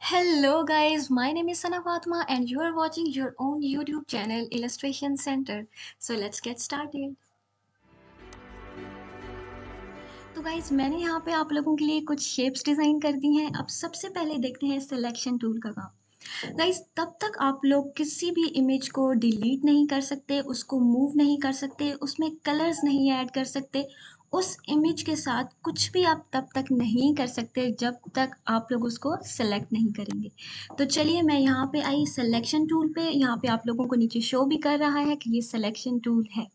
Hello guys, my name is Sana Fatma and you are watching your own YouTube channel Illustration Center. So let's get started. तो guys मैंने यहाँ पे आप लोगों के लिए कुछ शेप्स डिज़ाइन कर दी हैं। अब सबसे पहले देखते हैं सिलेक्शन टूल का काम। गाइज तब तक आप लोग किसी भी इमेज को डिलीट नहीं कर सकते, उसको मूव नहीं कर सकते, उसमें कलर्स नहीं ऐड कर सकते, उस इमेज के साथ कुछ भी आप तब तक नहीं कर सकते जब तक आप लोग उसको सेलेक्ट नहीं करेंगे। तो चलिए मैं यहाँ पे आई सिलेक्शन टूल पे। यहाँ पे आप लोगों को नीचे शो भी कर रहा है कि ये सिलेक्शन टूल है।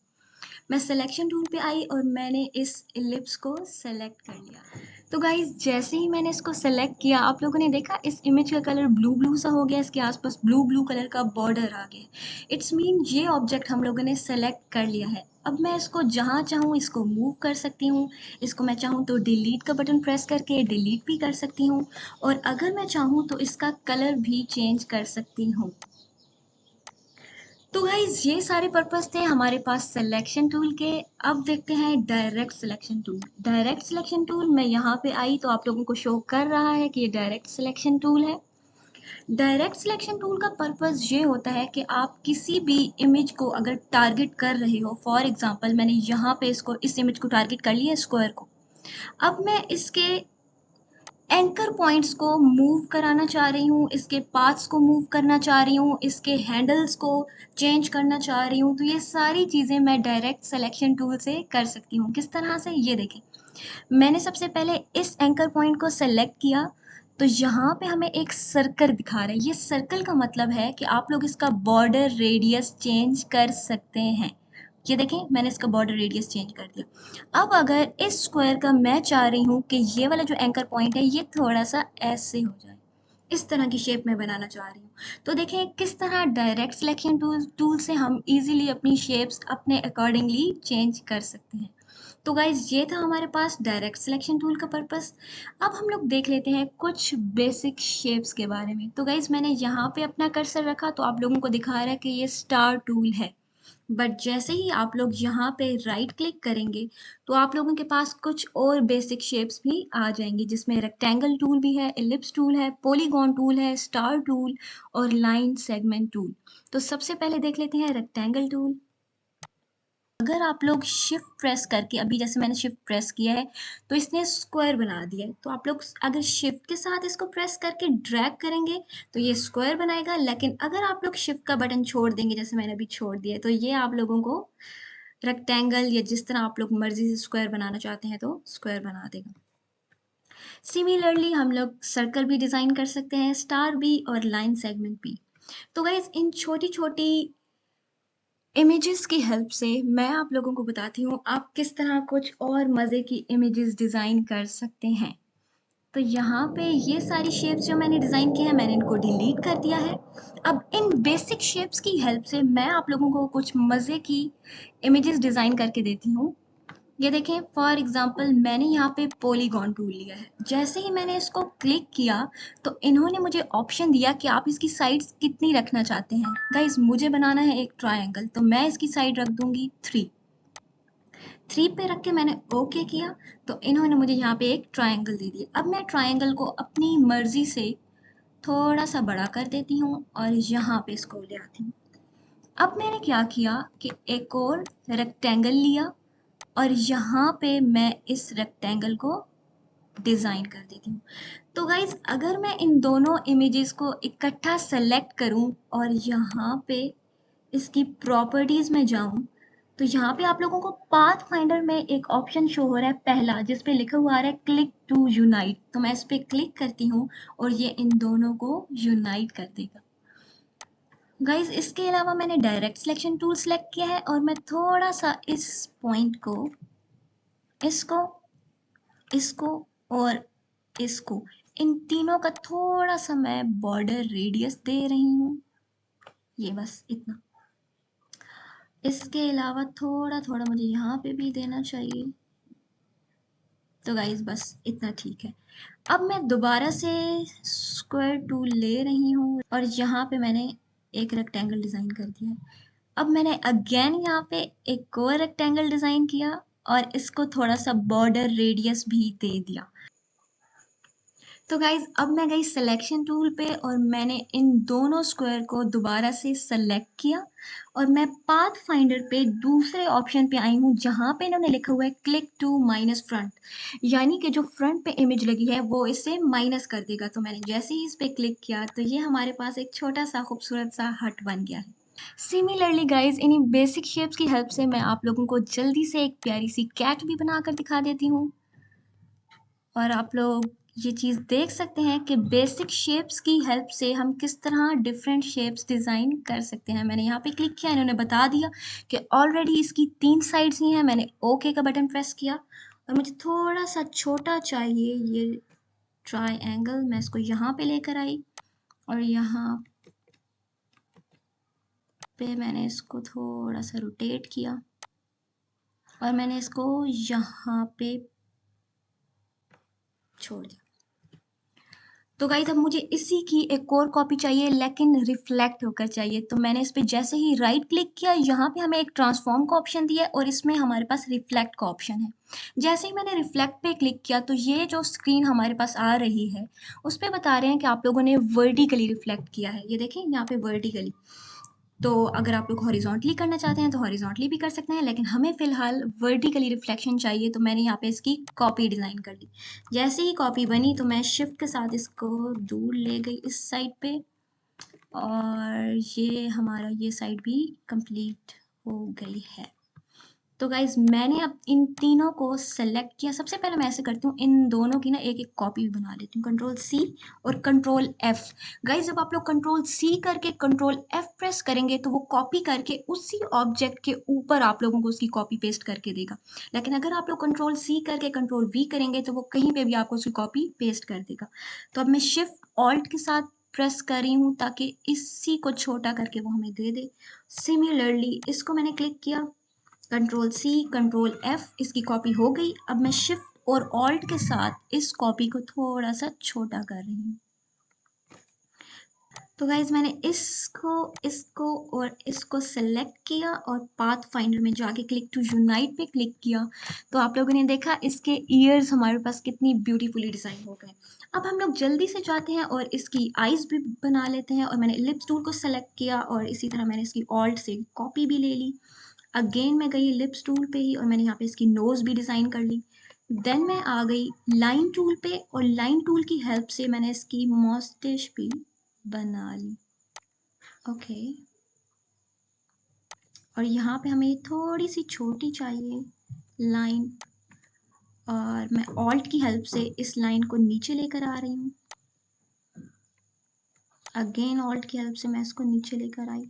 मैं सिलेक्शन टूल पे आई और मैंने इस इलिप्स को सेलेक्ट कर लिया। तो गाइज जैसे ही मैंने इसको सेलेक्ट किया, आप लोगों ने देखा इस इमेज का कलर ब्लू ब्लू सा हो गया, इसके आसपास ब्लू ब्लू कलर का बॉर्डर आ गया। इट्स मीन ये ऑब्जेक्ट हम लोगों ने सेलेक्ट कर लिया है। अब मैं इसको जहाँ चाहूँ इसको मूव कर सकती हूँ। इसको मैं चाहूँ तो डिलीट का बटन प्रेस करके डिलीट भी कर सकती हूँ, और अगर मैं चाहूँ तो इसका कलर भी चेंज कर सकती हूँ। तो गाइज ये सारे पर्पस थे हमारे पास सिलेक्शन टूल के। अब देखते हैं direct selection tool. Direct selection tool मैं यहाँ पे आई तो आप लोगों को शो कर रहा है कि ये डायरेक्ट सिलेक्शन टूल है। डायरेक्ट सिलेक्शन टूल का पर्पस ये होता है कि आप किसी भी इमेज को अगर टारगेट कर रहे हो, फॉर एग्जांपल मैंने यहाँ पे इसको इस इमेज को टारगेट कर लिया, स्क्वायर को। अब मैं इसके एंकर पॉइंट्स को मूव कराना चाह रही हूँ, इसके पाथ्स को मूव करना चाह रही हूँ, इसके हैंडल्स को चेंज करना चाह रही हूँ, तो ये सारी चीज़ें मैं डायरेक्ट सिलेक्शन टूल से कर सकती हूँ। किस तरह से, ये देखें। मैंने सबसे पहले इस एंकर पॉइंट को सेलेक्ट किया, तो यहाँ पे हमें एक सर्कल दिखा रहा है। ये सर्कल का मतलब है कि आप लोग इसका बॉर्डर रेडियस चेंज कर सकते हैं। ये देखें, मैंने इसका बॉर्डर रेडियस चेंज कर दिया। अब अगर इस स्क्वायर का मैं चाह रही हूँ कि ये वाला जो एंकर पॉइंट है ये थोड़ा सा ऐसे हो जाए, इस तरह की शेप में बनाना चाह रही हूँ, तो देखें किस तरह डायरेक्ट सिलेक्शन टूल से हम इजीली अपनी शेप्स अपने अकॉर्डिंगली चेंज कर सकते हैं। तो गाइज ये था हमारे पास डायरेक्ट सिलेक्शन टूल का पर्पस। अब हम लोग देख लेते हैं कुछ बेसिक शेप्स के बारे में। तो गाइज मैंने यहाँ पे अपना कर्सर रखा तो आप लोगों को दिखा रहा है कि ये स्टार टूल है। बट जैसे ही आप लोग यहाँ पे राइट क्लिक करेंगे तो आप लोगों के पास कुछ और बेसिक शेप्स भी आ जाएंगी, जिसमें रेक्टेंगल टूल भी है, एलिप्स टूल है, पॉलीगॉन टूल है, स्टार टूल और लाइन सेगमेंट टूल। तो सबसे पहले देख लेते हैं रेक्टेंगल टूल। अगर आप लोग शिफ्ट प्रेस करके, अभी जैसे मैंने शिफ्ट प्रेस किया है तो इसने स्क्वायर बना दिया है, तो आप लोग अगर शिफ्ट के साथ इसको प्रेस करके ड्रैग करेंगे तो ये स्क्वायर बनाएगा। लेकिन अगर आप लोग शिफ्ट का बटन छोड़ देंगे, जैसे मैंने अभी छोड़ दिया है, तो ये आप लोगों को रेक्टेंगल या जिस तरह आप लोग मर्जी से स्क्वायर बनाना चाहते हैं तो स्क्वायर बना देगा। सिमिलरली हम लोग सर्कल भी डिज़ाइन कर सकते हैं, स्टार भी और लाइन सेगमेंट भी। तो गाइज इन छोटी छोटी इमेजेस की हेल्प से मैं आप लोगों को बताती हूँ आप किस तरह कुछ और मज़े की इमेजेस डिज़ाइन कर सकते हैं। तो यहाँ पे ये सारी शेप्स जो मैंने डिज़ाइन की है मैंने इनको डिलीट कर दिया है। अब इन बेसिक शेप्स की हेल्प से मैं आप लोगों को कुछ मज़े की इमेजेस डिज़ाइन करके देती हूँ। ये देखें, फॉर एग्जांपल मैंने यहाँ पे पॉलीगॉन टूल लिया है। जैसे ही मैंने इसको क्लिक किया तो इन्होंने मुझे ऑप्शन दिया कि आप इसकी साइड्स कितनी रखना चाहते हैं। गाइस मुझे बनाना है एक ट्रायंगल, तो मैं इसकी साइड रख दूंगी 3 पे रख के मैंने ओके किया तो इन्होंने मुझे यहाँ पे एक ट्रायंगल दे दिया। अब मैं ट्रायंगल को अपनी मर्जी से थोड़ा सा बड़ा कर देती हूँ और यहाँ पे इसको ले आती हूँ। अब मैंने क्या किया कि एक और रेक्टेंगल लिया और यहाँ पे मैं इस रेक्टेंगल को डिज़ाइन कर देती हूँ। तो गाइज अगर मैं इन दोनों इमेजेस को इकट्ठा सेलेक्ट करूँ और यहाँ पे इसकी प्रॉपर्टीज़ में जाऊँ, तो यहाँ पे आप लोगों को पाथ फाइंडर में एक ऑप्शन शो हो रहा है पहला, जिस पे लिखा हुआ आ रहा है क्लिक टू यूनाइट। तो मैं इस पे क्लिक करती हूँ और ये इन दोनों को यूनाइट कर देगा। गाइज इसके अलावा मैंने डायरेक्ट सिलेक्शन टूल सेलेक्ट किया है और मैं थोड़ा सा इस पॉइंट को, इसको, इसको और इसको, इन तीनों का थोड़ा सा मैं बॉर्डर रेडियस दे रही हूँ। ये बस इतना। इसके अलावा थोड़ा थोड़ा मुझे यहाँ पे भी देना चाहिए। तो गाइज बस इतना ठीक है। अब मैं दोबारा से स्क्वायर टूल ले रही हूँ और यहाँ पे मैंने एक रेक्टेंगल डिज़ाइन कर दिया है। अब मैंने अगेन यहाँ पे एक और रेक्टेंगल डिज़ाइन किया और इसको थोड़ा सा बॉर्डर रेडियस भी दे दिया। तो गाइज अब मैं गई सिलेक्शन टूल पे और मैंने इन दोनों स्क्वायर को दोबारा से सेलेक्ट किया और मैं पाथ फाइंडर पे दूसरे ऑप्शन पे आई हूँ जहाँ पे इन्होंने लिखा हुआ है क्लिक टू माइनस फ्रंट, यानी कि जो फ्रंट पे इमेज लगी है वो इसे माइनस कर देगा। तो मैंने जैसे ही इस पे क्लिक किया तो ये हमारे पास एक छोटा सा खूबसूरत सा हट बन गया है। सिमिलरली गाइज इन्हीं बेसिक शेप्स की हेल्प से मैं आप लोगों को जल्दी से एक प्यारी सी कैट भी बनाकर दिखा देती हूँ। और आप लोग ये चीज़ देख सकते हैं कि बेसिक शेप्स की हेल्प से हम किस तरह डिफरेंट शेप्स डिज़ाइन कर सकते हैं। मैंने यहाँ पे क्लिक किया, इन्होंने बता दिया कि ऑलरेडी इसकी 3 साइड्स ही हैं। मैंने ओके का बटन प्रेस किया और मुझे थोड़ा सा छोटा चाहिए ये ट्रायंगल, मैं इसको यहाँ पे लेकर आई और यहाँ पे मैंने इसको थोड़ा सा रोटेट किया और मैंने इसको यहाँ पे छोड़ दिया। तो गाइस अब मुझे इसी की एक और कॉपी चाहिए लेकिन रिफ्लेक्ट होकर चाहिए। तो मैंने इस पे जैसे ही राइट क्लिक किया, यहाँ पे हमें एक ट्रांसफॉर्म का ऑप्शन दिया है और इसमें हमारे पास रिफ्लेक्ट का ऑप्शन है। जैसे ही मैंने रिफ्लेक्ट पे क्लिक किया तो ये जो स्क्रीन हमारे पास आ रही है उस पे बता रहे हैं कि आप लोगों ने वर्टिकली रिफ्लेक्ट किया है। ये देखें यहाँ पे वर्टिकली। तो अगर आप लोग हॉरिजॉन्टली करना चाहते हैं तो हॉरिजॉन्टली भी कर सकते हैं, लेकिन हमें फ़िलहाल वर्टिकली रिफ्लेक्शन चाहिए। तो मैंने यहाँ पे इसकी कॉपी डिज़ाइन कर ली। जैसे ही कॉपी बनी तो मैं शिफ्ट के साथ इसको दूर ले गई इस साइड पे और ये हमारा ये साइड भी कंप्लीट हो गई है। तो गाइज मैंने अब इन तीनों को सेलेक्ट किया। सबसे पहले मैं ऐसे करती हूँ, इन दोनों की ना एक एक कॉपी बना लेती हूँ, कंट्रोल सी और कंट्रोल एफ। गाइज जब आप लोग कंट्रोल सी करके कंट्रोल एफ प्रेस करेंगे तो वो कॉपी करके उसी ऑब्जेक्ट के ऊपर आप लोगों को उसकी कॉपी पेस्ट करके देगा। लेकिन अगर आप लोग कंट्रोल सी करके कंट्रोल वी करेंगे तो वो कहीं पे भी आपको उसकी कॉपी पेस्ट कर देगा। तो अब मैं शिफ्ट ऑल्ट के साथ प्रेस कर रही हूँ ताकि इसी को छोटा करके वो हमें दे दे। सिमिलरली इसको मैंने क्लिक किया, कंट्रोल सी कंट्रोल एफ, इसकी कॉपी हो गई। अब मैं शिफ्ट और ऑल्ट के साथ इस कॉपी को थोड़ा सा छोटा कर रही हूँ। तो गाइज मैंने इसको इसको और इसको सेलेक्ट किया और पाथ फाइंडर में जाके क्लिक टू यूनाइट पे क्लिक किया तो आप लोगों ने देखा इसके ईयर्स हमारे पास कितनी ब्यूटीफुली डिज़ाइन हो गए। अब हम लोग जल्दी से जाते हैं और इसकी आइज़ भी बना लेते हैं और मैंने इलिप्स टूल को सेलेक्ट किया और इसी तरह मैंने इसकी ऑल्ट से कॉपी भी ले ली। अगेन मैं गई लिप्स टूल पे ही और मैंने यहाँ पे इसकी नोज़ भी डिज़ाइन कर ली। देन मैं आ गई लाइन टूल पे और लाइन टूल की हेल्प से मैंने इसकी मॉस्टिश भी बना ली। ओके और यहाँ पे हमें थोड़ी सी छोटी चाहिए लाइन और मैं ऑल्ट की हेल्प से इस लाइन को नीचे लेकर आ रही हूँ। अगेन ऑल्ट की हेल्प से मैं इसको नीचे लेकर आई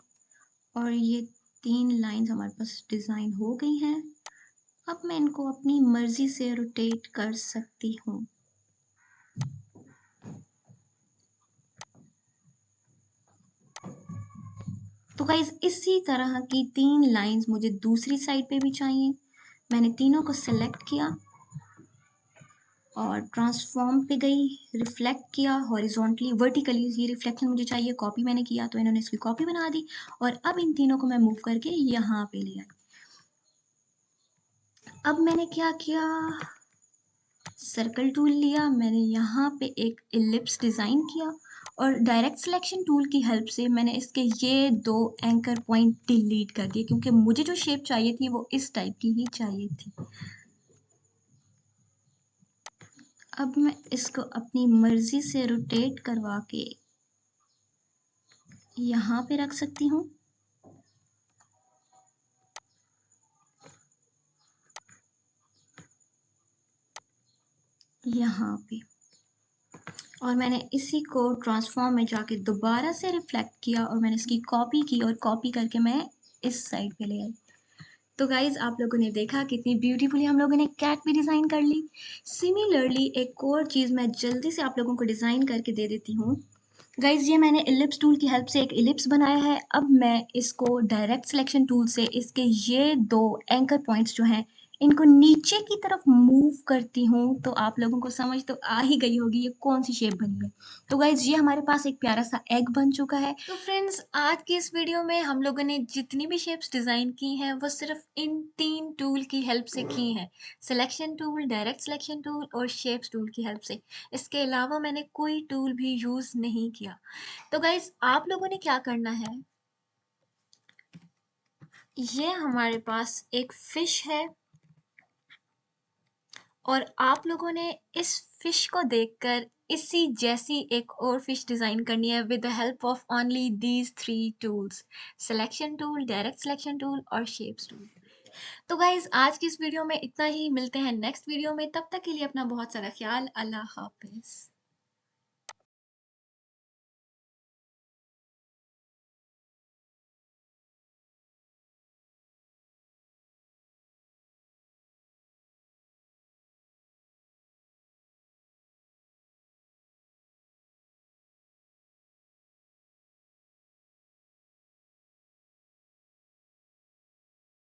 और ये 3 लाइंस हमारे पास डिज़ाइन हो गई हैं। अब मैं इनको अपनी मर्जी से रोटेट कर सकती हूँ। तो गाइज इसी तरह की 3 लाइंस मुझे दूसरी साइड पे भी चाहिए। मैंने तीनों को सेलेक्ट किया और ट्रांसफॉर्म पे गई, रिफ्लेक्ट किया हॉरिजॉन्टली वर्टिकली। ये रिफ्लेक्शन मुझे चाहिए, कॉपी मैंने किया तो इन्होंने इसकी कॉपी बना दी और अब इन तीनों को मैं मूव करके यहाँ पे ले आई। अब मैंने क्या किया, सर्कल टूल लिया, मैंने यहाँ पे एक इलिप्स डिज़ाइन किया और डायरेक्ट सिलेक्शन टूल की हेल्प से मैंने इसके ये 2 एंकर पॉइंट डिलीट कर दिए क्योंकि मुझे जो शेप चाहिए थी वो इस टाइप की ही चाहिए थी। अब मैं इसको अपनी मर्जी से रोटेट करवा के यहाँ पे रख सकती हूँ। यहाँ पे और मैंने इसी को ट्रांसफॉर्म में जाके दोबारा से रिफ्लेक्ट किया और मैंने इसकी कॉपी की और कॉपी करके मैं इस साइड पे ले आई। तो गाइज आप लोगों ने देखा कितनी ब्यूटीफुली हम लोगों ने कैट भी डिज़ाइन कर ली। सिमिलरली एक और चीज़ मैं जल्दी से आप लोगों को डिज़ाइन करके दे देती हूँ। गाइज ये मैंने इलिप्स टूल की हेल्प से एक इलिप्स बनाया है। अब मैं इसको डायरेक्ट सिलेक्शन टूल से इसके ये 2 एंकर पॉइंट्स जो हैं इनको नीचे की तरफ मूव करती हूँ तो आप लोगों को समझ तो आ ही गई होगी ये कौन सी शेप बनी है। तो गाइज ये हमारे पास एक प्यारा सा एग बन चुका है। तो फ्रेंड्स आज की इस वीडियो में हम लोगों ने जितनी भी शेप्स डिजाइन की हैं वो सिर्फ इन 3 टूल की हेल्प से की हैं, selection tool, direct selection tool और शेप्स टूल की हेल्प से। इसके अलावा मैंने कोई टूल भी यूज नहीं किया। तो गाइज आप लोगों ने क्या करना है, ये हमारे पास एक फिश है और आप लोगों ने इस फिश को देखकर इसी जैसी एक और फिश डिजाइन करनी है with the help of only these 3 tools, selection tool, direct selection tool और शेप्स टूल। तो गाइज आज की इस वीडियो में इतना ही, मिलते हैं नेक्स्ट वीडियो में, तब तक के लिए अपना बहुत सारा ख्याल, अल्लाह हाफिज।